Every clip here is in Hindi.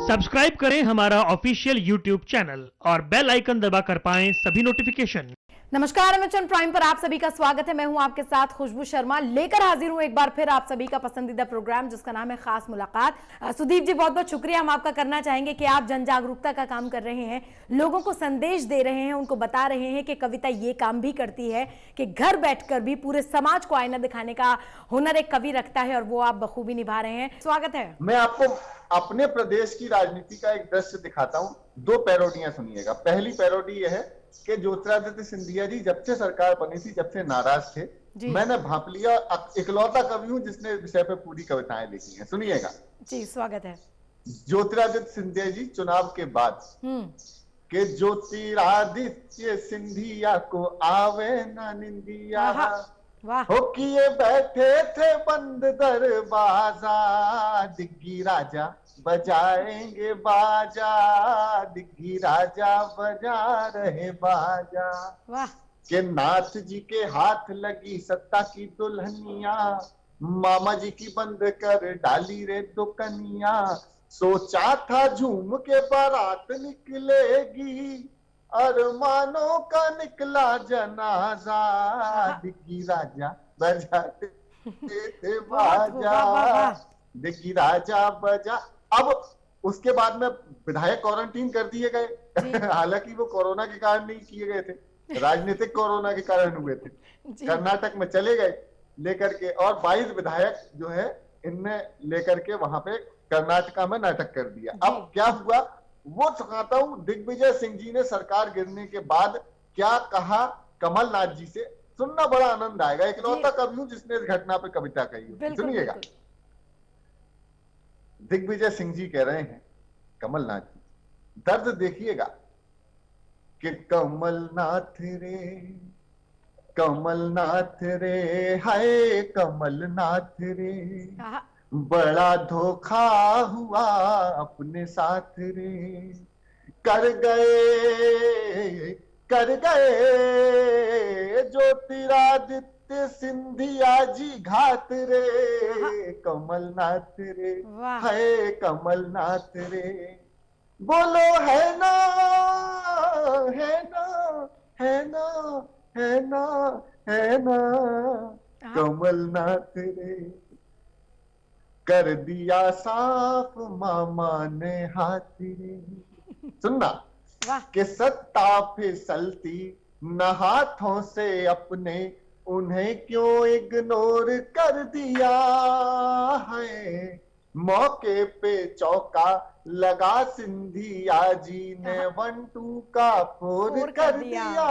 सब्सक्राइब करें हमारा ऑफिशियल यूट्यूब चैनल और बेल आइकन दबाकर पाएं सभी नोटिफिकेशन। नमस्कार, एमएचएन प्राइम पर आप सभी का स्वागत है। मैं हूं आपके साथ खुशबू शर्मा, लेकर हाजिर हूं एक बार फिर आप सभी का पसंदीदा प्रोग्राम जिसका नाम है खास मुलाकात। सुदीप जी, बहुत बहुत शुक्रिया हम आपका करना चाहेंगे कि आप जन जागरूकता का काम कर रहे हैं, लोगों को संदेश दे रहे हैं, उनको बता रहे हैं कि कविता ये काम भी करती है कि घर बैठकर भी पूरे समाज को आईना दिखाने का हुनर एक कवि रखता है और वो आप बखूबी निभा रहे हैं। स्वागत है। मैं आपको अपने प्रदेश की राजनीति का एक दृश्य दिखाता हूं। दो पैरोडियां सुनिएगा। पहली पैरोडी यह है कि ज्योतिरादित्य सिंधिया जी जब से सरकार बनी थी, जब से नाराज थे, मैंने भांप लिया, इकलौता कवि हूं जिसने विषय पे पूरी कविताएं लिखी हैं। सुनिएगा जी, स्वागत है। ज्योतिरादित्य सिंधिया जी चुनाव के बाद के ज्योतिरादित्य सिंधिया को आवे ना निंदिया, हो किए बैठे थे बंद दरवाजा, दिग्गी राजा बजाएंगे बाजा, दिग्गी राजा बजा रहे बाजा। वाह। के नाथ जी के हाथ लगी सत्ता की दुल्हनिया, मामा जी की बंद कर डाली रे दुकनिया, सोचा था झूम के बारात निकलेगी, अरमानों का निकला जनाजा, दिग्गी राजा बजाते थे बाजा, दिग्गी राजा बजा। अब उसके बाद में विधायक क्वारंटीन कर दिए गए। हालांकि वो कोरोना के कारण नहीं किए गए थे, राजनीतिक कोरोना के कारण हुए थे। कर्नाटक में चले गए लेकर के, और 22 विधायक जो है इनने लेकर के वहां पे कर्नाटका में नाटक कर दिया। अब क्या हुआ वो सुनाता हूं। दिग्विजय सिंह जी ने सरकार गिरने के बाद क्या कहा कमलनाथ जी से, सुनना बड़ा आनंद आएगा। इकलौता कवि हूं जिसने इस घटना पे कविता कही। सुनिएगा। दिग्विजय सिंह जी कह रहे हैं कमलनाथ जी, दर्द देखिएगा कि कमलनाथ रे, कमलनाथ रे, हाय कमलनाथ रे, बड़ा धोखा हुआ अपने साथ रे, कर गए ज्योतिरादित्य सिंधिया जी घात रे, कमलनाथ रे, है कमलनाथ रे, बोलो है ना, है ना, है ना, है ना, है ना, कमलनाथ रे, कर दिया साफ मामा ने हाथ रे। सुनना कि सत्ता फिसलती न हाथों से अपने, उन्हें क्यों इग्नोर कर दिया है, मौके पे चौका लगा सिंधिया जी ने 1-2 का 4 कर दिया,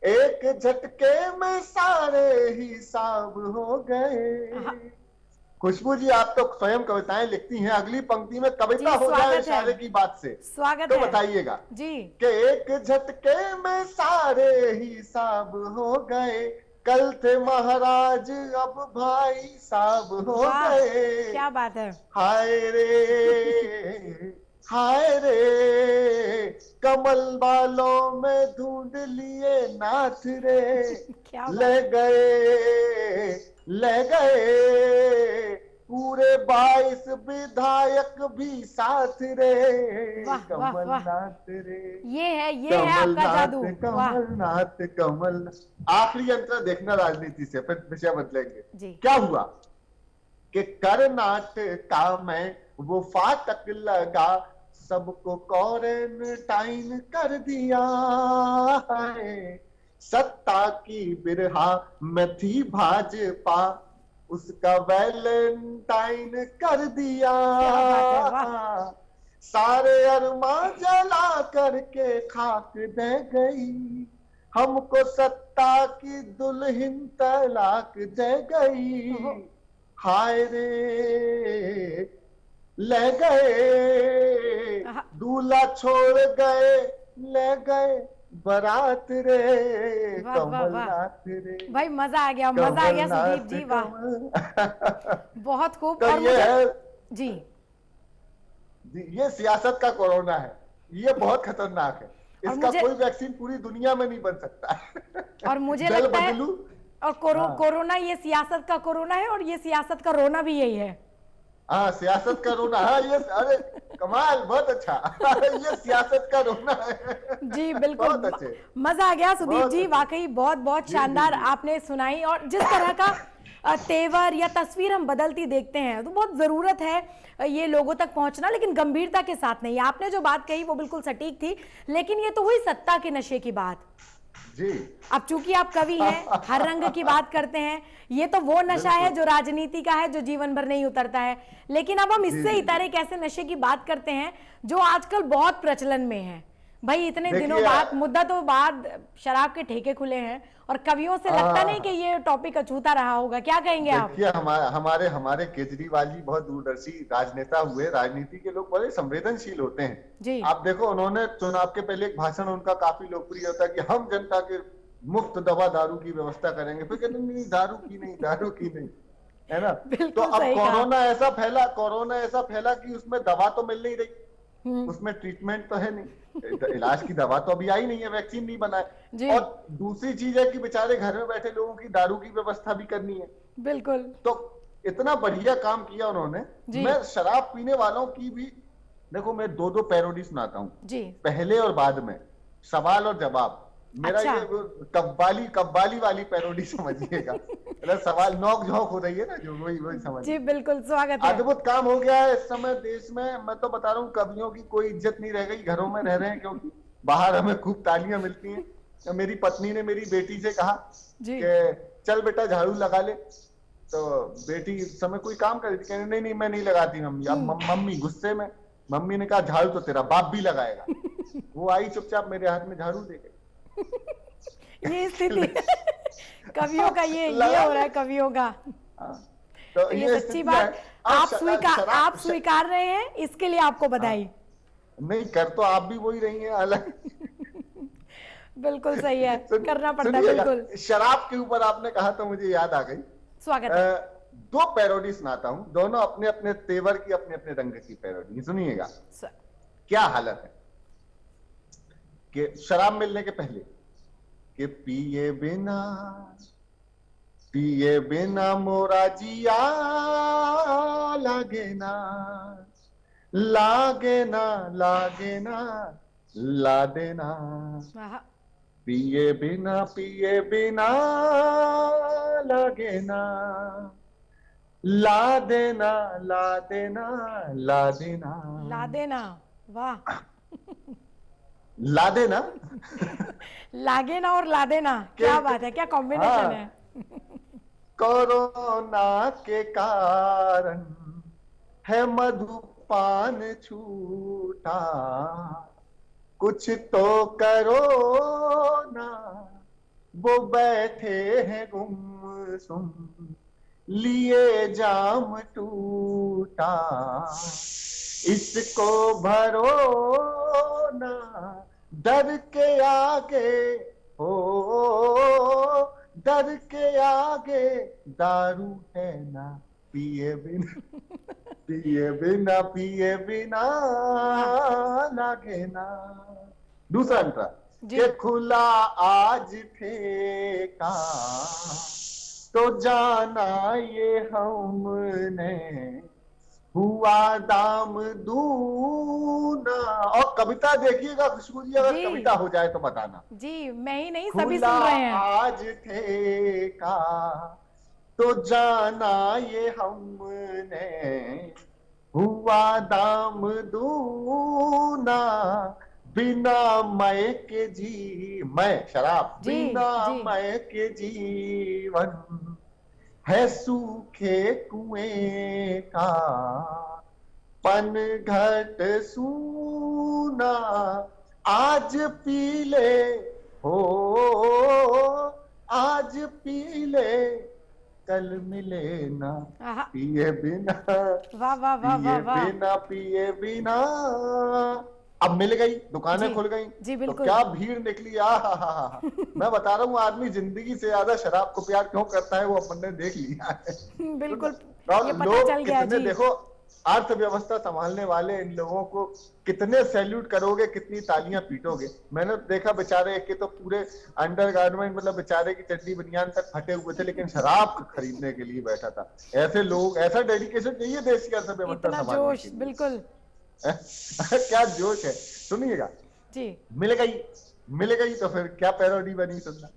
एक झटके में सारे हिसाब हो गए। खुशबू जी, आप तो स्वयं कविताएं लिखती हैं, अगली पंक्ति में कविता हो जाए इशारे की बात से तो बताइएगा जी कि एक झटके में सारे हिसाब हो गए, कल थे महाराज अब भाई साहब हो गए। क्या बात है। हाय रे, हाय रे, कमल बालों में ढूंढ लिए नाथ रे, ले गए पूरे 22 विधायक भी साथ रे, कमलनाथ रे, ये है आपका जादू। कमलनाथ, कमलनाथ। आखिरी अंतर देखना राजनीति से, फिर विषय बदलेंगे। क्या हुआ कि कर्नाटका में वो फाटक लगा, सबको क्वारंटाइन कर दिया है, सत्ता की बिरहा में थी भाजपा, उसका वैलेंटाइन कर दिया, सारे अरमा जला करके खाक दे गई, हमको सत्ता की दुल्हन तलाक दे गई, हाय रे, ले गए दूल्हा छोड़ गए, ले गए बारात रे, कमलनाथ रे। भाई मजा आ गया, मजा आ गया सुदीप जी, वाह बहुत खूब। तो ये है जी, ये सियासत का कोरोना है, ये बहुत खतरनाक है, इसका कोई वैक्सीन पूरी दुनिया में नहीं बन सकता। और मुझे लगता है और कोरोना ये सियासत का कोरोना है और ये सियासत का रोना भी यही है। हाँ, सियासत का रोना। हाँ, ये अरे कमाल, बहुत अच्छा। ये सियासत का रोना है। जी बिल्कुल, बहुत अच्छे। मजा आ गया सुदीप बहुत जी, अच्छे। वाकई बहुत बहुत जी, शानदार जी, जी। आपने सुनाई। और जिस तरह का तेवर या तस्वीर हम बदलती देखते हैं, तो बहुत जरूरत है ये लोगों तक पहुंचना, लेकिन गंभीरता के साथ नहीं। आपने जो बात कही वो बिल्कुल सटीक थी, लेकिन ये तो हुई सत्ता के नशे की बात। जी। अब चूंकि आप कवि हैं, हर रंग की बात करते हैं, ये तो वो नशा है बिल्कुल। जो राजनीति का है, जो जीवन भर नहीं उतरता है। लेकिन अब हम जी, इससे जी, इतर एक ऐसे नशे की बात करते हैं जो आजकल बहुत प्रचलन में है। भाई इतने दिनों देखिए, बाद, मुद्दतों बाद शराब के ठेके खुले हैं, और कवियों से लगता नहीं कि ये टॉपिक अछूता रहा होगा। क्या कहेंगे आप? देखिए, हमारे हमारे केजरीवाल जी बहुत दूरदर्शी राजनेता हुए। राजनीति के लोग बड़े संवेदनशील होते हैं। जी। आप देखो, उन्होंने चुनाव के पहले एक भाषण उनका काफी लोकप्रिय होता है कि हम जनता के मुफ्त दवा दारू की व्यवस्था करेंगे। फिर कहते नहीं, दारू की नहीं, दारू की नहीं, है ना। बिल्कुल तो अब सही कहा। कोरोना ऐसा फैला कि उसमें दवा तो मिल नहीं रही, उसमें ट्रीटमेंट तो है नहीं, इलाज की दवा तो अभी आई नहीं है, वैक्सीन नहीं बना जी। है। और दूसरी चीज है कि बेचारे घर में बैठे लोगों की दारू की व्यवस्था भी करनी है। बिल्कुल। तो इतना बढ़िया काम किया उन्होंने। जी। मैं शराब पीने वालों की भी, देखो, मैं दो दो पैरोडी सुनाता हूँ, जी। पहले और बाद में, सवाल और जवाब। मेरा अच्छा। ये कव्वाली वाली पैरोडी समझिएगा। मतलब सवाल नोक झोंक हो रही है ना, जो वही समझ। जी बिल्कुल, स्वागत है। अद्भुत काम हो गया है इस समय देश में। मैं तो बता रहा हूँ, कवियों की कोई इज्जत नहीं रह गई, घरों में रह रहे हैं, क्योंकि बाहर हमें खूब तालियां मिलती हैं। तो मेरी पत्नी ने मेरी बेटी से कहा जी। कि चल बेटा झाड़ू लगा ले। तो बेटी इस समय कोई काम कर रही थी, कहने नहीं नहीं मैं नहीं लगाती मम्मी। अब मम्मी गुस्से में, मम्मी ने कहा झाड़ू तो तेरा बाप भी लगाएगा। वो आई चुपचाप मेरे हाथ में झाड़ू दे गई। ये स्थिति कवियों का, ये हो रहा है कवियों का। तो ये सच्ची बात। आप स्वीकार रहे हैं, इसके लिए आपको बधाई। नहीं, कर तो आप भी वही रही हैं, अलग। बिल्कुल सही है, करना पड़ता है। बिल्कुल। शराब के ऊपर आपने कहा तो मुझे याद आ गई। स्वागत है। दो पैरोडी सुनाता हूं, दोनों अपने अपने तेवर की, अपने अपने रंग की पैरोडी। सुनिएगा क्या हालत है। कि शराब मिलने के पहले कि पिए बिना मोरा जिया लागे ना, लागे ना, लागे ना, ला देना। पिए बिना लागे ना, ला देना, ला देना, ला देना, ला देना। वाह। ला देना। लागे ना और ला देना, क्या बात है, क्या कॉम्बिनेशन है। कोरोना के कारण है मधुपान छूटा, कुछ तो करो ना, वो बैठे हैं गुमसुम, लिए जाम टूटा, इसको भरो ना, डर के आगे हो, डर के आगे दारू है ना, पिए बिना लागे ना। दूसरा अंतरा के खुला आज ठेका, तो जाना ये हमने, हुआ दाम दूना। और कविता देखिएगा खुशबू जी, अगर कविता हो जाए तो बताना। जी, मैं ही नहीं, सभी सुन रहे हैं। आज ठेका तो जाना ये हमने, हुआ दाम दूना, बिना मैं के मैं शराब, बिना मैं के जीवन है सूखे कुएं का, पनघट सूना, आज पी ले हो, आज पी ले, कल मिले ना, पिए बिना, वाह वाह वाह वाह, पिए बिना। अब मिल गई, दुकानें खुल गई, जी बिल्कुल। तो क्या भीड़ निकली। मैं बता रहा हूँ, आदमी जिंदगी से ज्यादा शराब को प्यार क्यों करता है, वो अपन ने देख लिया है। बिल्कुल, ये पता चल गया जी। देखो, अर्थव्यवस्था संभालने वाले इन लोगों को कितने सैल्यूट करोगे, कितनी तालियां पीटोगे। मैंने देखा बेचारे के तो पूरे अंडरगारमेंट, मतलब बेचारे की चड्डी बनियान तक फटे हुए थे, लेकिन शराब खरीदने के लिए बैठा था। ऐसे लोग, ऐसा डेडिकेशन चाहिए देश की अर्थव्यवस्था इतना संभालने जोश, के लिए। बिल्कुल क्या जोश है, सुनिएगा। जी। मिलेगा ही तो फिर क्या पैरोडी बनी, सुनना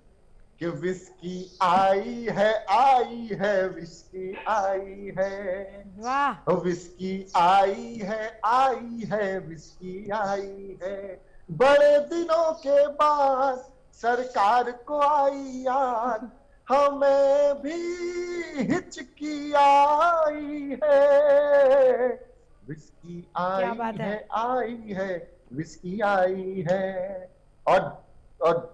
कि विस्की आई है विस्की आई है, वाह, विस्की आई है विस्की आई है, बड़े दिनों के बाद सरकार को आई याद, हमें भी हिचकी आई है, विस्की क्या बात है। आई है विस्की आई है। और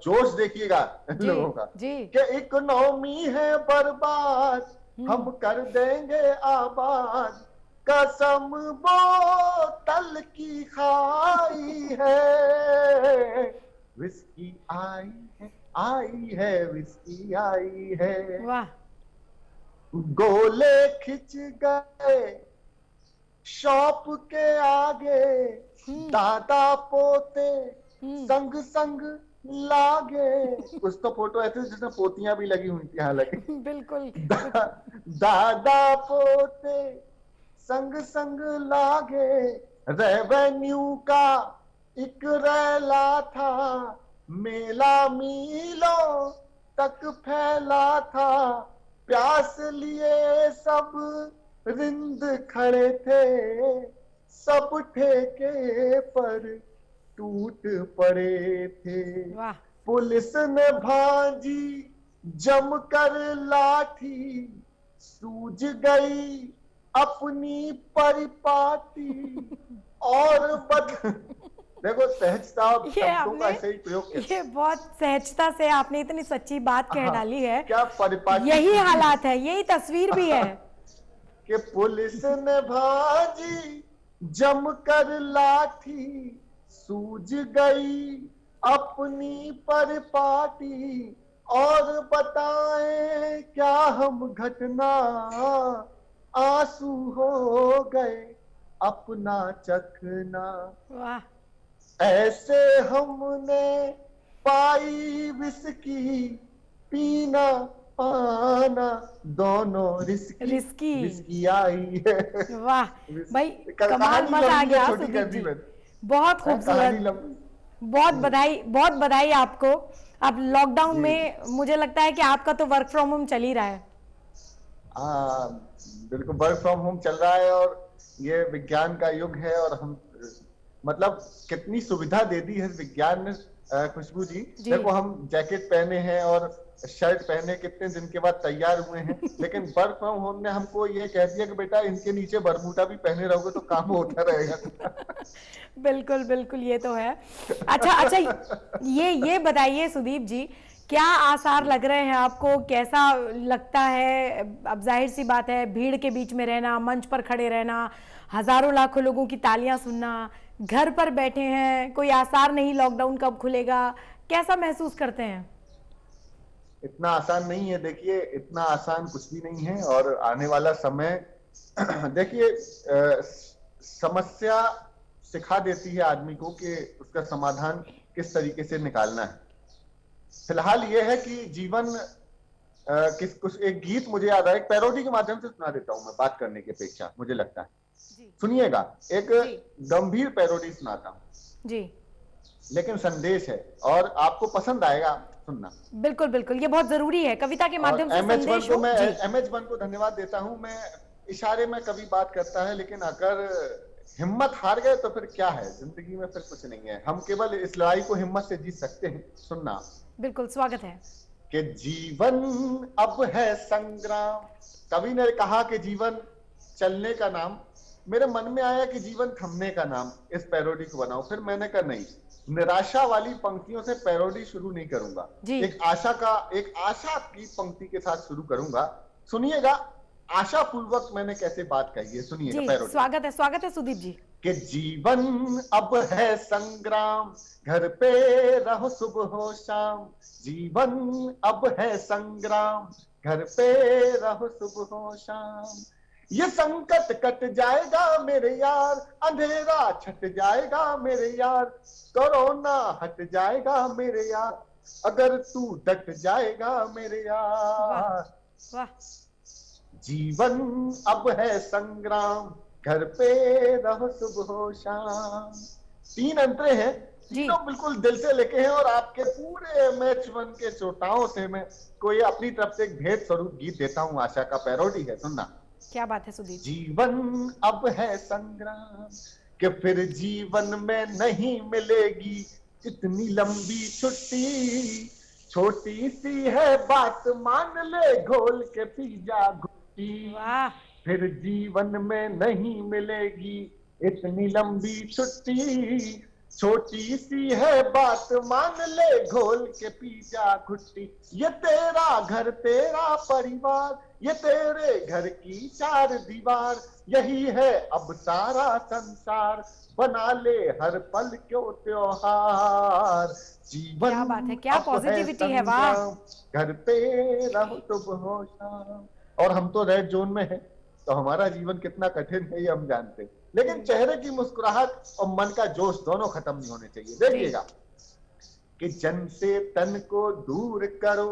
जोश देखिएगा इन जी, लोगों का जी। कि इकोनॉमी है बर्बाद, हम कर देंगे आबाद, कसम बोतल की खाई है, विस्की आई है विस्की आई है। वाह, गोले खिंच गए शॉप के आगे, दादा पोते संग संग लागे। कुछ तो फोटो ऐसे जिसमें पोतियां भी लगी हुई थी हालांकि। बिल्कुल। दादा पोते संग संग लागे, रेवेन्यू का एक रैला था, मेला मीलों तक फैला था, प्यास लिए सब रिंद खड़े थे, सब ठेके पर टूट पड़े थे। वाह, पुलिस ने भांजी जमकर लाठी, सूझ गई अपनी परिपाटी और देखो सहजता शब्दों का ऐसे ही प्रयोग किया। ये बहुत सहजता से आपने इतनी सच्ची बात कह डाली है। क्या परिपाटी, यही हालात है, यही तस्वीर भी है कि पुलिस ने भांजी जमकर लाठी, सूझ गई अपनी परिपाटी, और बताएं क्या हम घटना, आंसू हो गए अपना चखना। वाह, ऐसे हमने पाई विस्की, पीना पाना दोनों रिस्की विस्की आई है। वाह भाई, कमाल, मजा आ गया सुदीप जी, बहुत खूबसूरत। बहुत बधाई आपको। अब लॉकडाउन में मुझे लगता है कि आपका तो वर्क फ्रॉम होम चल ही रहा है। बिल्कुल वर्क फ्रॉम होम चल रहा है, और ये विज्ञान का युग है, और हम मतलब कितनी सुविधा दे दी है विज्ञान ने। खुशबू जी देखो, हम जैकेट पहने हैं और शर्ट पहने कितने दिन के बाद तैयार हुए हैं, लेकिन वर्क फ्रॉम होम ने हमको ये कह दिया कि बेटा इनके नीचे बरमूडा भी पहने रहोगे तो काम होता रहेगा। बिल्कुल बिल्कुल, ये तो है। अच्छा, ये बताइए सुदीप जी, क्या आसार लग रहे हैं आपको, कैसा लगता है? अब जाहिर सी बात है, भीड़ के बीच में रहना, मंच पर खड़े रहना, हजारों लाखों लोगों की तालियां सुनना, घर पर बैठे हैं, कोई आसार नहीं लॉकडाउन कब खुलेगा, कैसा महसूस करते हैं? इतना आसान नहीं है, देखिए इतना आसान कुछ भी नहीं है, और आने वाला समय देखिए समस्या सिखा देती है आदमी को कि उसका समाधान किस तरीके से निकालना है। फिलहाल ये है कि जीवन कुछ एक गीत मुझे याद है, एक पैरोडी के माध्यम से सुना देता हूं मैं, बात करने की अपेक्षा मुझे लगता है। सुनिएगा, एक गंभीर पैरोडी सुनाता हूं जी, लेकिन संदेश है और आपको पसंद आएगा, सुनना। बिल्कुल बिल्कुल, ये बहुत जरूरी है, कविता के माध्यम से संदेश हो। मैं MH1 को धन्यवाद देता हूं। मैं इशारे में कभी बात करता है, लेकिन अगर हिम्मत हार गए तो फिर क्या है, जिंदगी में फिर कुछ नहीं है। हम केवल इस लड़ाई को हिम्मत से जीत सकते हैं। सुनना। बिल्कुल, स्वागत है। कि जीवन अब है संग्राम। कवि ने कहा कि जीवन चलने का नाम, मेरे मन में आया कि जीवन थमने का नाम, इस पैरोडी को बनाओ। फिर मैंने कहा नहीं, निराशा वाली पंक्तियों से पैरोडी शुरू नहीं करूंगा, एक आशा की पंक्ति के साथ शुरू करूंगा। सुनिएगा आशा पूर्वक मैंने कैसे बात कही है, सुनिएगा पैरोडी। स्वागत है सुदीप जी। कि जीवन अब है संग्राम, घर पे रहो सुबह हो शाम। जीवन अब है संग्राम, घर पे रहो सुबह हो शाम। ये संकट कट जाएगा मेरे यार, अंधेरा छट जाएगा मेरे यार, कोरोना हट जाएगा मेरे यार, अगर तू डट जाएगा मेरे यार। वाह, जीवन अब है संग्राम, घर पे रहो सुबह हो शाम। 3 अंतरे हैं, तीनों बिल्कुल दिल से लिखे हैं और आपके पूरे मैच 1 के श्रोताओं से मैं कोई अपनी तरफ से एक भेंट स्वरूप गीत देता हूँ, आशा का पैरोडी है, सुनना। क्या बात है सुदीप। जीवन अब है संग्राम, कि फिर जीवन में नहीं मिलेगी इतनी लंबी छुट्टी, छोटी सी है बात मान ले घोल के पी जा घुट्टी, वाह, फिर जीवन में नहीं मिलेगी इतनी लंबी छुट्टी, छोटी सी है बात मान ले घोल के पी जा घुट्टी। ये तेरा घर तेरा परिवार, ये तेरे घर की 4 दीवार, यही है अब सारा संसार, बना ले हर पल क्यों त्योहार। जीवन क्या बात है, क्या अब पॉजिटिविटी है, संग्राम, वाह। घर पे रहो सुबह हो शाम। और हम तो रेड जोन में हैं, तो हमारा जीवन कितना कठिन है ये हम जानते हैं, लेकिन चेहरे की मुस्कुराहट और मन का जोश दोनों खत्म नहीं होने चाहिए। देखिएगा कि जन से तन को दूर करो,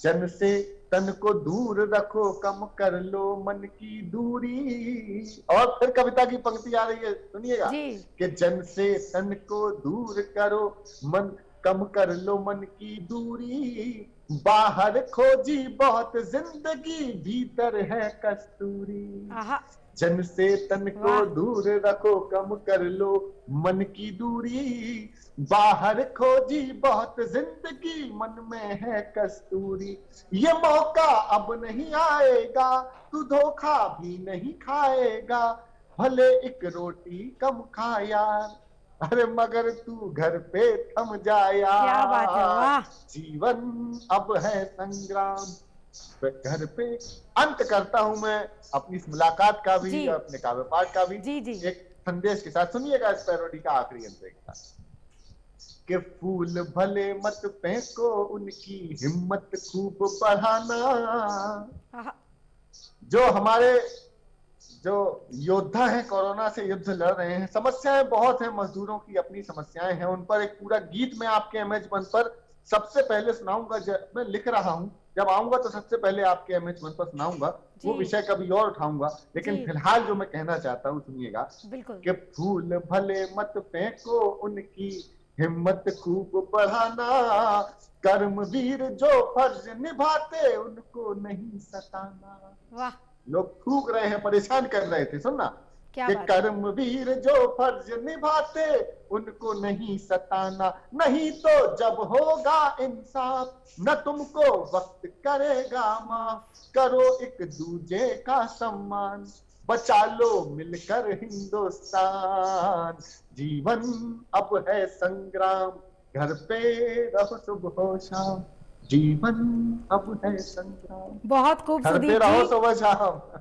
जन से तन को दूर रखो, कम कर लो मन की दूरी। और फिर कविता की पंक्ति आ रही है, सुनिएगा कि जन से तन को दूर करो, मन कम कर लो मन की दूरी, बाहर खोजी बहुत जिंदगी, भीतर है कस्तूरी। जन से तन को दूर रखो, कम कर लो मन की दूरी, बाहर खोजी बहुत जिंदगी, मन में है कस्तूरी। ये मौका अब नहीं आएगा, तू धोखा भी नहीं खाएगा, भले एक रोटी कम खा यार, अरे मगर तू घर पे थम जा यार। क्या बात है, वाह। जीवन अब है संग्राम, घर पे। अंत करता हूं मैं अपनी इस मुलाकात का भी, अपने काव्य पाठ का भी एक संदेश के साथ। सुनिएगा इस पैरोडी का आखिरी अंत के साथ कि फूल भले मत फेंको, उनकी हिम्मत खूब बढ़ाना। जो हमारे जो योद्धा हैं कोरोना से युद्ध लड़ रहे हैं, समस्याएं बहुत हैं, मजदूरों की अपनी समस्याएं हैं, उन पर एक पूरा गीत मैं आपके MH1 पर सबसे पहले सुनाऊंगा। मैं लिख रहा हूं, जब आऊंगा तो सबसे पहले आपके MH1 पर सुनाऊंगा, वो विषय कभी और उठाऊंगा, लेकिन फिलहाल जो मैं कहना चाहता हूं सुनिएगा कि फूल भले मत फेंको, उनकी हिम्मत खूब बढ़ाना, कर्मवीर जो फर्ज निभाते, उनको नहीं सताना। वाह। लोग थूक रहे हैं, परेशान कर रहे थे, सुनना कि कर्मवीर जो फर्ज निभाते, उनको नहीं सताना, नहीं तो जब होगा इंसाफ, न तुमको वक्त करेगा माफ, करो एक दूजे का सम्मान, बचा लो मिलकर हिंदुस्तान। जीवन अब है संग्राम, घर पे रहो सुबह हो शाम, जीवन अब है संग्राम। बहुत खूब सुदीप जी।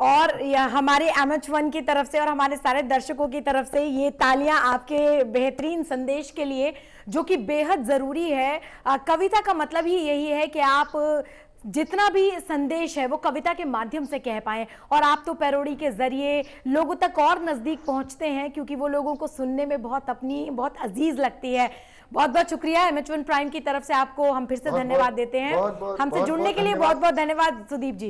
और हमारे MH1 की तरफ से और हमारे सारे दर्शकों की तरफ से ये तालियां आपके बेहतरीन संदेश के लिए, जो कि बेहद जरूरी है। कविता का मतलब ही यही है कि आप जितना भी संदेश है वो कविता के माध्यम से कह पाएं, और आप तो पैरोडी के जरिए लोगों तक और नजदीक पहुंचते हैं, क्योंकि वो लोगों को सुनने में बहुत अजीज लगती है। बहुत बहुत शुक्रिया MH1 प्राइम की तरफ से आपको हम फिर से धन्यवाद देते हैं। हमसे जुड़ने के लिए बहुत बहुत धन्यवाद सुदीप जी।